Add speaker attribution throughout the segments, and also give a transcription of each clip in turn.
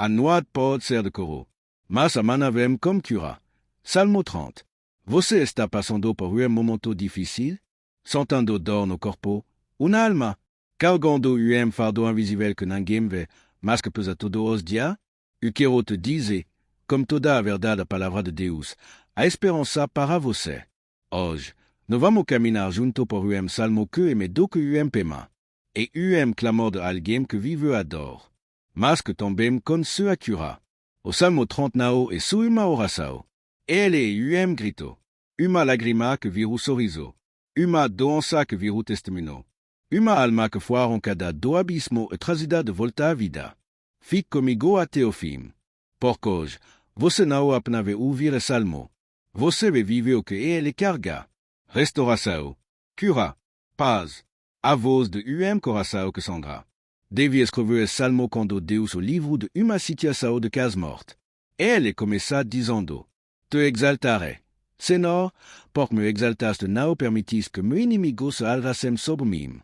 Speaker 1: Anuad pod ser de coro. Mas amanavem comme cura. Salmo 30. Você está passando por um momento difícil? Sentando dor no corpo? Una alma? Cargando fardo invisível que ninguém vê, mas que pesa todo os dias? Eu quero te dizer, como toda a verdade a palavra de Deus, a esperança para você. Hoje, nós vamos caminhar junto por salmo que me do que pema. E clamor de alguém que vive a dor. Mas que também com sua cura. O salmo 39 e su uma oração. Ele grito. Uma lágrima que viru sorriso. Uma doença que viru testemunho. Uma alma que foi arrancada do abismo e trazida de volta à vida. Fique comigo até o fim. Porque hoje, você não apenas vai ouvir o salmo. Você vai viver o que ele carga. Restauração, cura, paz. A voz de coração que Sandra. Devia escrever o salmo quando Deus o livro de uma situação de casa morte. Ele começa dizendo: Te exaltarei, Senhor, porque me exaltaste não permitiste que meu inimigo se alrassem sobre mim.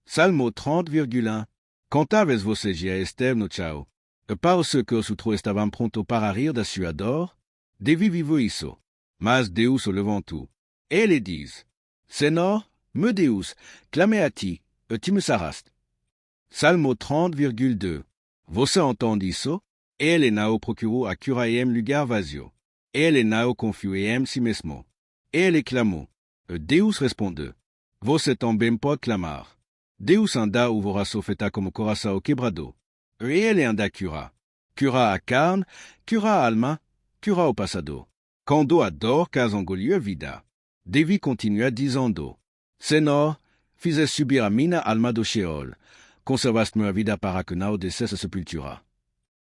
Speaker 1: Salmo 30,1. Contavez você já esteve no chão, e para os que os outros estavam prontos para rir da sua dor, devia viver isso. Mas Deus o levantou. Ele diz: Senhor, meu Deus, clamei a ti, e tu me saraste. Salmo 30,2. Você entende isso? Ele não procurou a curaem lugar vazio. Ele não confiou em si mesmo. Ele clamou, e Deus respondeu. Você também pode clamar. Deus anda o voraço feita como coração quebrado. E ele anda cura. Cura a carne, cura a alma, cura o passado. Quando a dor casangolhou a vida. Davi continua dizendo: Senhor, fizes subir a minha alma do Sheol. Conservaste minha vida para que não descesse a sepultura.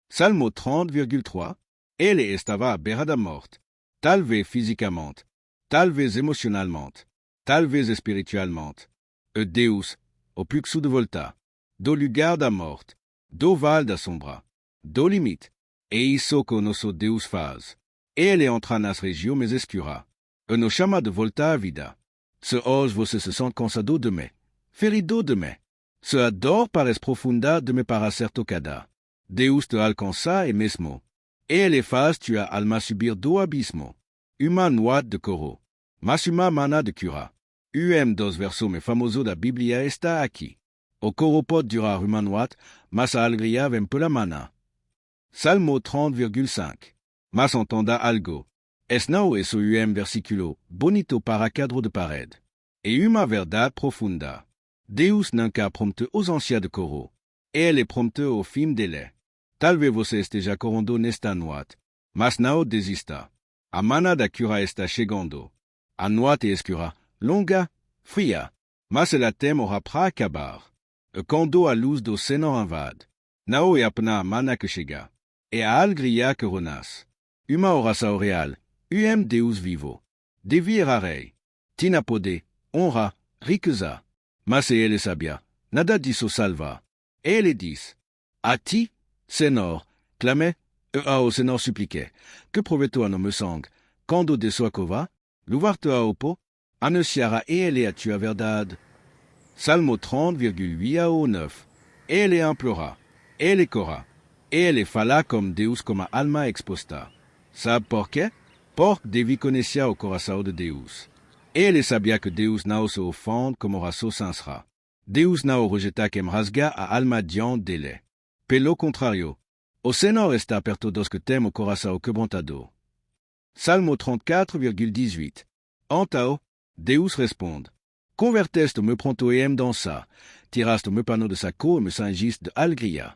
Speaker 1: Salmo 30,3. Ele estava à beira da morte. Talvez fisicamente, talvez emocionalmente, talvez espiritualmente. E Deus, o fluxo de volta, do lugar da morte, do vale da sombra, do limite. É isso que o nosso Deus faz. Ele entra nas regiões mais escuras. E nos chama de volta à vida. Se hoje você se sente cansado de mim, ferido de mim, se a dor parece profunda de me para ser tocada, Deus te alcança e mesmo. Ele faz tua alma subir do abismo. Uma noite de coro, mas uma mana de cura. Dos versos mais famosos da Bíblia está aqui. O coro pode durar uma noite, mas a alegria vem pela mana. Salmo 30,5. Mas entenda algo. Es não é só versículo bonito para quadro de parede. É uma verdade profunda. Deus nunca prometeu os anciãos de coro. Ele prometeu ao fim dele. Talvez você esteja correndo nesta noite, mas não desista. A mana da cura está chegando. A noite é escura, longa, fria, mas ela demora para acabar. E quando a luz do Senhor invade, não é apenas a mana que chega, é a alegria que renasce. Uma oração real. Deus vivo. Devia rei. Tina poder, honra, riqueza. Mas se ele sabia, nada disso salva. Ele diz: A ti, Senhor, clamei, e ao Senhor supliquei, que provei-tu no meu sangue, quando de sua cova, louvar-te ao pot, anunciara ele a tua verdade. Salmo 30,8 ao 9. Ele implora, ele cora, ele fala comme Deus como alma exposta. Sabe por quê? Porque Davi conhecia o coração de Deus. Ele sabia que Deus não se ofende como oração sincera. Deus não rejeita quem rasga a alma diante dele. Pelo contrário, o Senhor está perto dos que temem o coração quebrantado. Salmo 34,18. Então, Deus responde: Converteste o meu pronto e me dança, tiraste o meu pano de saco e me cingiste de alegria.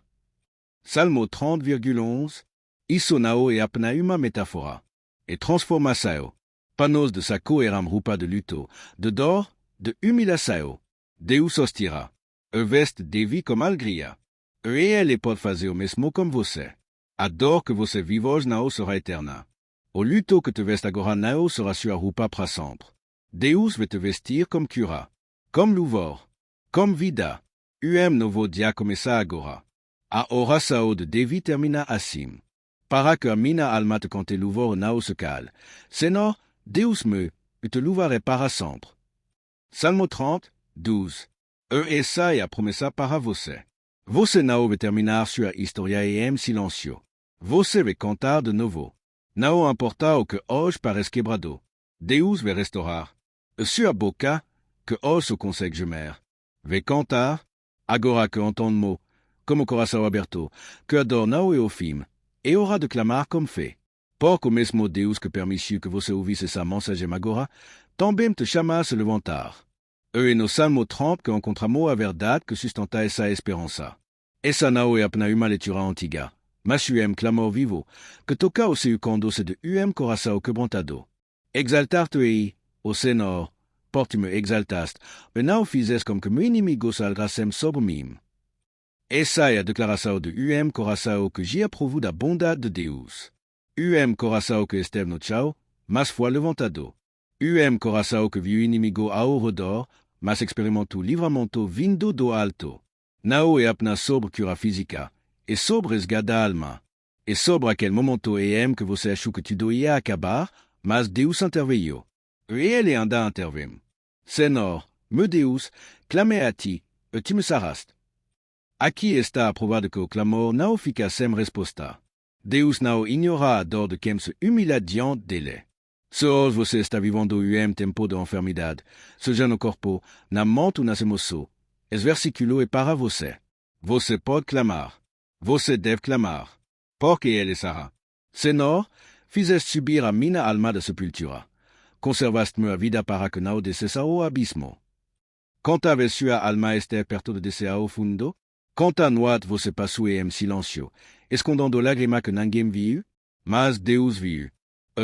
Speaker 1: Salmo 30,11. Isso não é apenas uma metáfora. É transformação. Panos de saco eram roupa de luto, de dor, de humilhação. Deus os tira. E veste Davi como alegria. E ele pode fazer o mesmo como você. A dor que você vive hoje não será eterna. O luto que te veste agora não será sua roupa para sempre. Deus vai te vestir como cura, como louvor, como vida. Novo dia começa agora. A oração de Davi termina assim. Para que a minha alma te cante louvor não se cale. Senhor, Deus meu, eu te louvarei para sempre. Salmo 30, 12. E essa é a promessa para você. Você não vai terminar sua história em silêncio. Você vai contar de novo. Não importa o que hoje parece quebrado. Deus vai restaurar. Sua boca, que hoje se consegue gemer, vai contar, agora que entende-mo, como o coração aberto, que adora não é o fim, e hora de clamar como fé. Porque o mesmo Deus que permitiu que você ouvisse essa mensagem agora, também te chama a se levantar. É no Salmo 30 que encontramos a verdade que sustenta essa esperança. Essa não é apenas uma leitura antiga, mas é clamor vivo, que toca o seu conduz de coração quebrantado. Exaltar-te aí, o Senhor, porque me exaltaste, e não fizes como que meu inimigo se algrassem sobre mim. Essa é a declaração de coração que já aprovou da bondade de Deus. Coração que esteve no chão, mas foi levantado. Coração que viu o inimigo ao redor, mas experimentou livramento vindo do alto. Não é apenas sobre cura física, é sobre resgate da alma. É sobre aquele momento que você achou que tudo ia acabar, mas Deus interveio. E ele anda a intervir. Senhor, meu Deus, clamei a ti, e tu me saraste. Aqui está aprovado que o clamor não fica sem resposta. Deus não ignora a dor de quem se humilha diante dele. Se hoje você está vivendo tempo de enfermidade, seja no corpo, na mente ou nas emoções, esse versículo é para você. Você pode clamar. Você deve clamar. Porque ele sará. Senhor, fizeste subir a minha alma da sepultura. Conservaste-me a vida para que não descesse ao abismo. Quanto a sua alma esteve perto de descer ao fundo, quanto a noite você passou em silêncio, escondendo lágrimas que ninguém viu, mas Deus viu.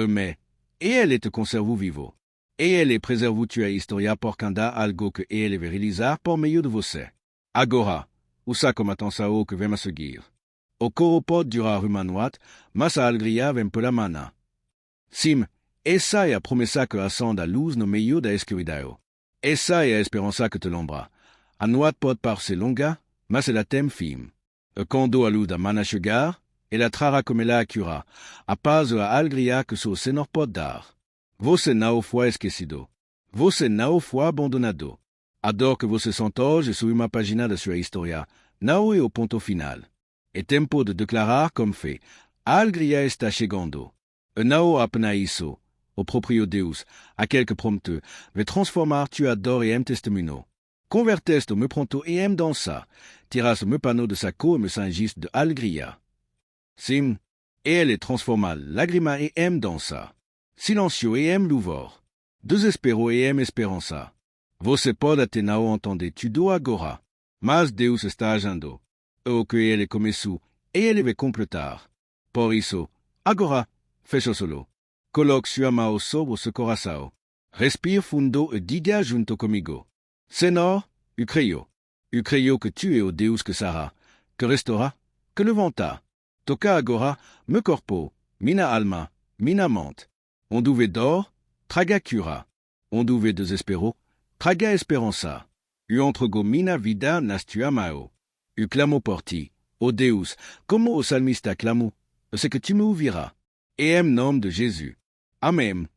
Speaker 1: Mais, e ele te conservou vivo. E ele preservou tua história porque anda algo que ele vai realizar por meio de você. Agora, usa como atenção que vem a seguir. O coro pode durar uma noite, mas a alegria vem pela manhã. Sim, essa é a promessa que acende a luz no meio da escuridão. Essa é a esperança que te lembra. A noite pode parecer longa, mas ela tem fim. E quando a luz da manhã chegar, ela trará como ela a cura, a paz e a alegria que só o Senhor pode dar. Você não foi esquecido. Você não foi abandonado. A dor que você sente hoje sobre uma página da sua história não é o ponto final. É tempo de declarar como fé. A alegria está chegando. E não apenas isso. O próprio Deus, aquele que prometeu, vai transformar tua dor em testemunho. Converteste o meu pranto em dança. Tiras o meu pano de saco e me singiste de alegria. Sim, ele transforma lágrima em dança. Silêncio em louvor. Desespero em esperança. Você pode até não entender tudo agora, mas Deus está agindo. O que ele começou, ele vai completar. Por isso, agora, feche os olhos. Coloque sua mão sobre seu coração. Respire fundo e diga junto comigo. Senhor, eu creio. Eu creio que tu é o Deus que sará, que restaura, que levanta. Toca agora meu corpo, minha alma, minha mente. Onde houve dor, traga cura. Onde houve desespero, traga esperança. Eu entrego minha vida nas tua mão. Eu clamo por ti, ó Deus, como o salmista clamou, c'est que tu me ouviras. Et em nome de Jésus. Amém.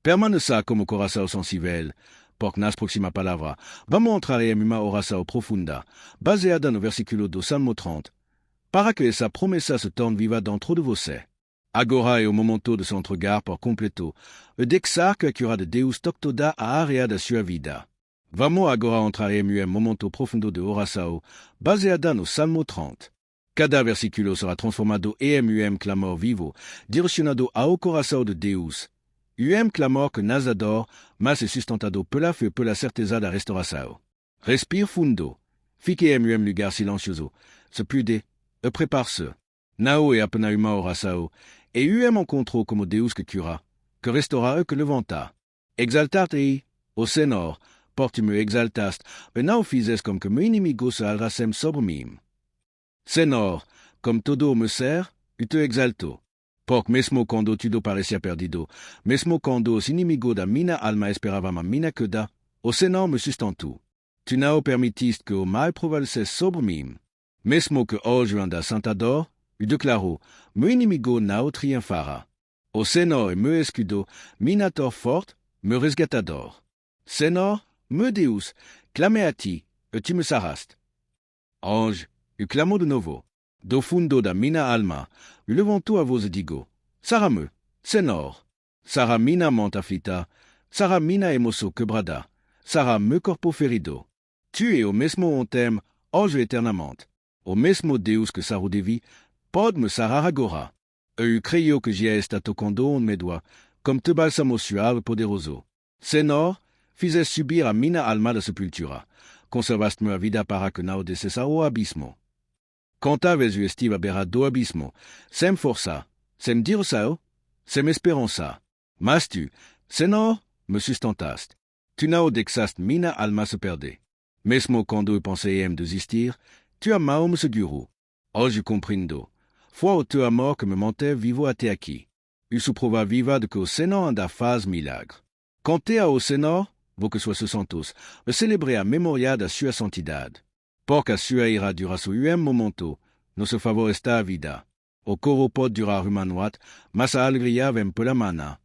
Speaker 1: Permaneça como coração sensível, porque nas próximas palavras vamos entrar em uma oração profunda, baseada no versículo do Salmo 30, para que essa promessa se torne viva dentro de você. Agora é o momento de se entregar por completo e deixar que a cura de Deus toque toda a área da sua vida. Vamos agora entrar em um momento profundo de oração, baseada no Salmo 30. Cada versículo será transformado em clamor vivo, direcionado ao coração de Deus. Clamor que nas adore, mas é sustentado pela fé e pela certeza da restauração. Respire fundo. Fique em lugar silencioso. Se puder, e prepare-se. Não é apenas uma oração, é encontro como Deus que cura, que restaura e que levanta. Exaltar-te, ó Senhor, porque me exaltaste, e não fizes como que meu inimigo se algrassem sobre mim. Senhor, como todo me ser, eu te exalto. Porque mesmo quando tudo parecia perdido, mesmo quando os inimigos da minha alma esperavam a minha queda, o Senhor me sustentou. Tu não permitiste que o mal prevalecesse sobre mim. Mesmo que hoje anda santa dor, eu declaro, meu inimigo não triunfará. O Senhor é meu escudo, minha torre forte, meu resgatador. Senhor, meu Deus, clamei a ti, e tu me saraste. Ange, clamò de novo. Do fundo da mina alma, levantou a voz e digo, Sarame, Senhor. Sara mina monta fita, Sara mina emoso quebrada, Sara meu corpo ferido. Tu é o mesmo ontem, hoje eternamente. O mesmo Deus que sarou devi, pode me sarar agora. Eu creio que já está tocando on me doigt, como te bálsamo suave poderoso. Senhor, fizes subir a mina alma da sepultura. Conservaste-me a vida para que não descesse ao abismo. Contaves eu estive a beira do abismo, sem força, sem dir sao, sem esperança. Mas tu, Senhor, me sustentaste. Tu não deixaste mina alma se perder. Mesmo quando eu pensei em desistir, tu amou me segurou. Hoje compreendo. Foi o teu amor que me manteve vivo até aqui. Isso prova viva de que o Senhor anda faz milagre. Contei ao Senhor, vou que sois santos, de celebrar a memória da sua santidade. Porque a sua ira dura só momento, nosso favor está a vida. O coro pode durar uma noite, mas a alegria vem pela manhã.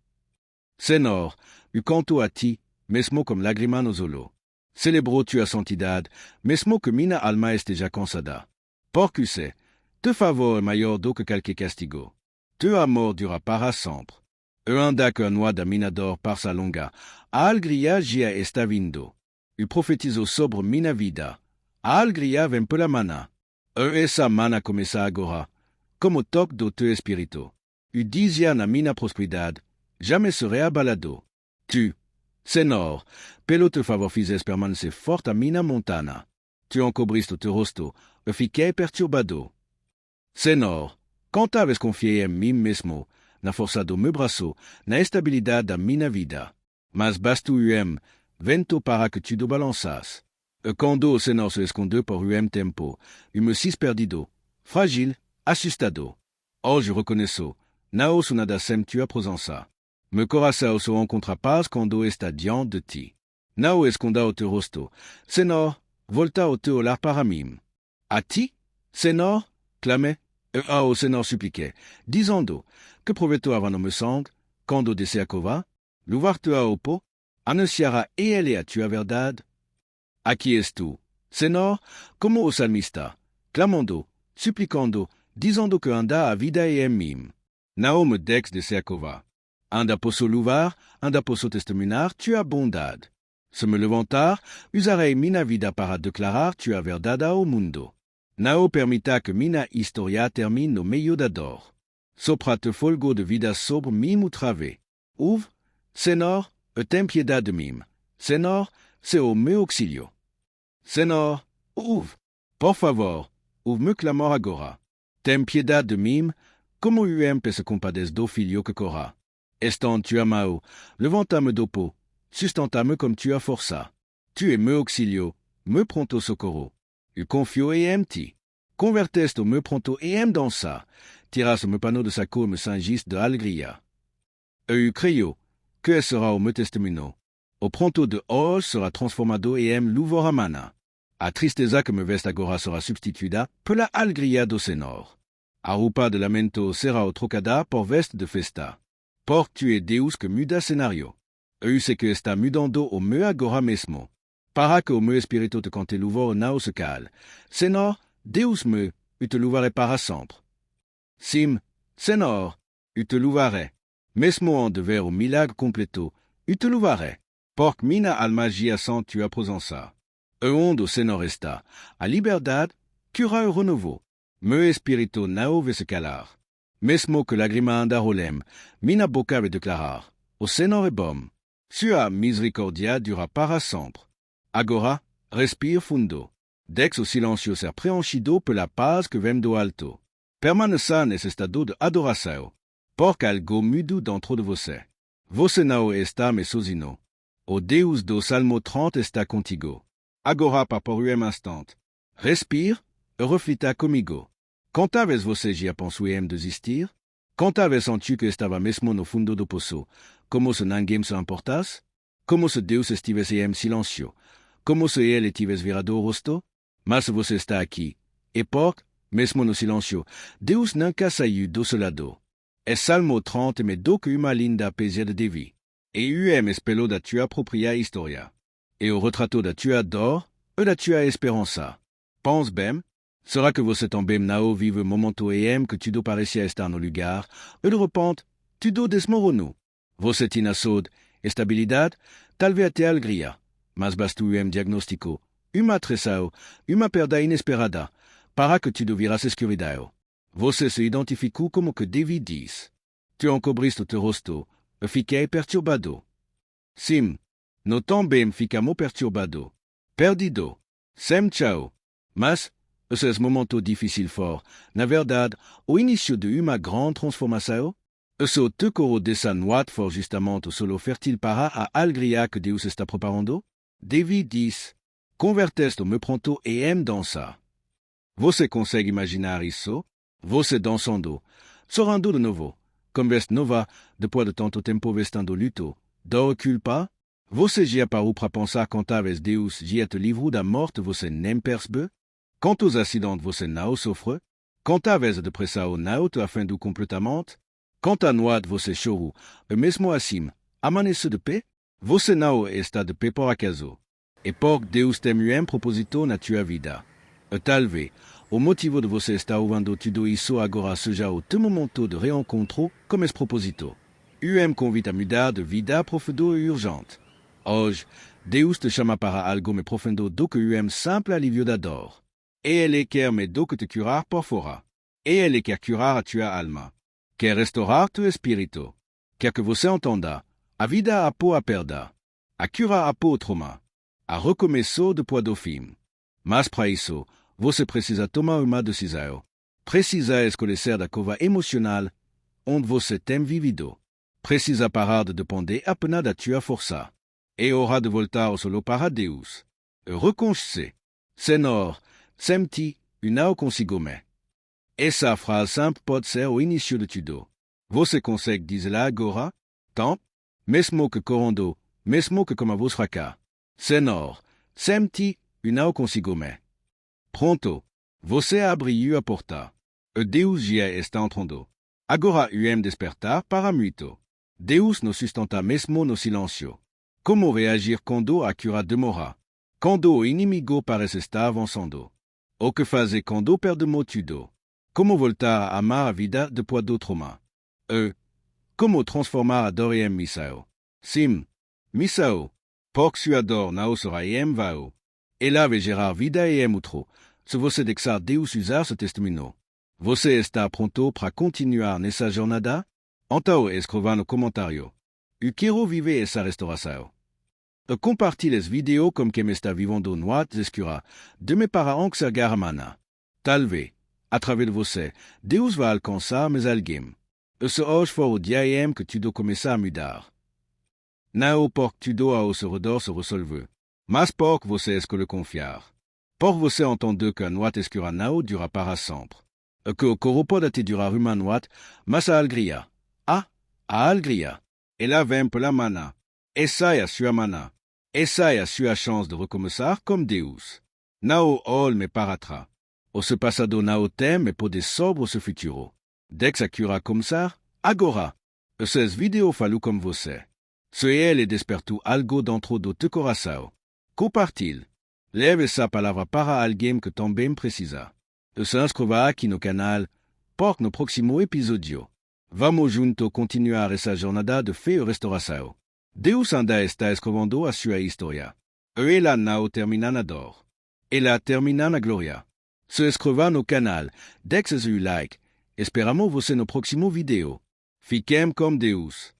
Speaker 1: Senhor, eu canto a ti, mesmo com lágrima nos olhos. Celebro tua santidade, mesmo que minha alma esteja cansada. Porque sei, teu favor é maior do que qualquer castigo. Teu amor dura para sempre. Eu anda que a noite da minha dor passa longa, a alegria já está vindo. Eu profetizo sobre minha vida. A alegria vem pela manhã. Essa manhã começa agora, como o toque do teu espírito. Eu dizia na minha prosperidade, jamais serei abalado. Tu, Senhor, pelo teu favor fizes permanecer forte a minha montanha. Tu encobriste o teu rosto, eu fiquei perturbado. Senhor, contaves confiar em mim mesmo, na força do meu braço, na estabilidade da minha vida. Mas basta o vento para que tu te balanças. E quando o Senhor se escondeu por tempo, eu me sis perdido, frágil, assustado. Hoje reconheço, não sou nada sem tua presença. Meu coração se encontra paz quando está diante de ti. Não esconda o teu rosto. Senhor, volta o teu olhar para mim. A ti, Senhor, clamei, e ao Senhor supliquei, dizendo, que provei-tu avant no meu sangue, quando descer a cova, louvar-te ao pó, anunciará ele a tua verdade. Aqui és tu, Senhor, como o salmista, clamando, suplicando, dizendo que anda a vida é em mim. Não me deixes descer a cova. Anda posso louvar, anda posso testemunhar tua bondade. Se me levantar, usarei minha vida para declarar tua verdade ao mundo. Não permita que minha história termine no meio da dor. Sopra-te folgo de vida sobre mim outra vez. Ouve, Senhor, e tem piedade de mim. Senhor, c'est o meu auxílio. Senhor, ouve, por favor, ouve meu clamor agora. Tem piedade de mim, como o se compadece do filho que corra. Estant tu amao, levanta-me do pó, sustenta-me comme tu as força. Tu es meu auxílio, meu pronto socorro. Eu confio em ti. Converteste o meu pronto em dança. Tiras o meu pano de sa cour me singis de alegria. Eu creio que será o meu testemunho. O pronto de hoje será transformado em louvor a mana. A tristeza que me veste agora será substituída pela alegria do Senhor. A roupa de lamento será trocada por veste de festa. Porque tu es Deus que muda cenário. Eu sei que está mudando o meu agora mesmo. Para que o meu espírito te cante louvor não se cale. Senhor, Deus meu, eu te louvarei para sempre. Sim, Senhor, eu te louvarei. Mesmo en de ver o milagre completo, eu te louvarei. Porque minha alma gia sans tua presença. E onde o Senhor está, a liberdade, cura o renovo. Meu espírito não vai se calar. Mesmo que lágrima anda rolem, minha boca vai declarar, o Senhor é bom. Sua misericórdia dura para sempre. Agora, respire fundo. Deixe o silêncio ser preenchido pela paz que vem do alto. Permaneça nesse estado de adoração, porque algo mudo dentro de você. Você não está me sozinho. O Deus do Salmo 30 está contigo. Agora por um instante. Respire e reflita comigo. Quantas você já pensou em desistir? Quantas sentiu que estava mesmo no fundo do poço, como se ninguém se importasse? Como se Deus estivesse em silêncio? Como se ele tivesse virado o rosto? Mas você está aqui, e porque, mesmo no silêncio, Deus nunca saiu do seu lado. É Salmo 30 me do que uma linda poesia de Davi. E o espelho da tua própria história. E o retrato da tua dor e da tua esperança. Pense bem, Sera que você também não vive momento que tudo parecia estar no lugar, e de repente, tudo desmoronou. Você tinha saúde, estabilidade, talvez até alegria, mas basta diagnóstico, uma traição, uma perda inesperada, para que tudo virasse escuridão. Você se identificou como que David diz. Tu encobriste teu rosto, e fiquei perturbado. Sim, nós também ficamos perturbado. Perdido. Sem tchau. Mas, esses momentos difíceis for, na verdade, o início de uma grande transformação? Esse teu coro dessa noite for justamente o solo fértil para a alegria que Deus está preparando? David diz, converteste-me pronto e aime dançar. Você consegue imaginar isso? Você dançando, sorrindo de novo, como veste nova, depois de tanto tempo vestando luto, de culpa? Você já parou para pensar quantas vezes Deus já te livrou da morte você nem percebe? Quantos acidentes você não sofre? Quantas vezes depressão não te afundou completamente? Quantas noites você chorou, e mesmo assim, amanheceu de pé? Você não está de pé por acaso. E porque Deus tem um propósito na tua vida. E talvez, o motivo de você estar ouvindo tudo isso agora seja o teu momento de reencontro com esse propósito. Convite a mudar de vida profundo e urgente. Hoje, Deus te chama para algo mais profundo do que simple alívio da dor. E Ele quer mais do que te curar por fora. E Ele quer curar a tua alma. Quer restaurar teu espírito. Quer que você entenda, a vida a pouco a perda. A cura a pouco trauma. A recomeçar depois do fim. Mas para isso, você precisa tomar uma decisão. Precisa escolher da curva emocional onde você tem vivido. Precisa parar de depender apenas da tua força. E hora de voltar solo para Deus. E reconhecer. Senhor, sem-ti, eu não consigo mais. Essa frase simple pode ser o início de tudo. Você consegue dizer-la agora? Tant? Mesmo que correndo, mesmo que com a voz fraca. Senhor, sem-ti, eu não consigo mais. Pronto, você abriu a porta. E Deus já está entrando. Agora eu despertar para muito. Deus nos sustenta mesmo no silêncio. Como reagir quando a cura demora? Quando o inimigo parece estar avançando? O que fazer quando perdemos tudo? Como voltar a amar a vida depois do trauma? E como transformar a dor em missão? Sim, missão. Porque sua dor não será em vão. Ela vai gerar vida e outro, se você deixar Deus usar ce testemunho. Você está pronto para continuar nessa jornada? Então escreva no comentário. Eu quero viver essa restauração. E compartilhe esse vídeo como quem está vivendo noites escuras de me para enxergar a mana. Talvez, através de você, Deus vai alcançar mais alguém. E se hoje for o dia que tudo começar a mudar. Não porque tudo ao seu redor se resolve, mas porque você escolhe confiar. Por você entender que a noite escura não dura para sempre. E que o coro pode te durar uma noite, mas a alegria. A alegria. Ela vem pela mana. Essa é a sua mana. Essa é a sua chance de recomeçar como Deus. Não olhe para trás. O seu passado não tem, mais pode sobre o seu futuro. Dès que a cura começar, agora. Esses vídeos falam como você. Se ele despertou algo dentro do teu coração, compartilhe. Leve essa palavra para alguém que também precisa. E se inscreva aqui no canal, porque no próximo episódio, vamos juntos continuar essa jornada de fé e restauração. Deus ainda está escrevendo a sua história. E ela não termina na dor. Ela termina na glória. Se inscreva no canal, deixe seu like. Esperamos você no próximo vídeo. Fiquem com Deus.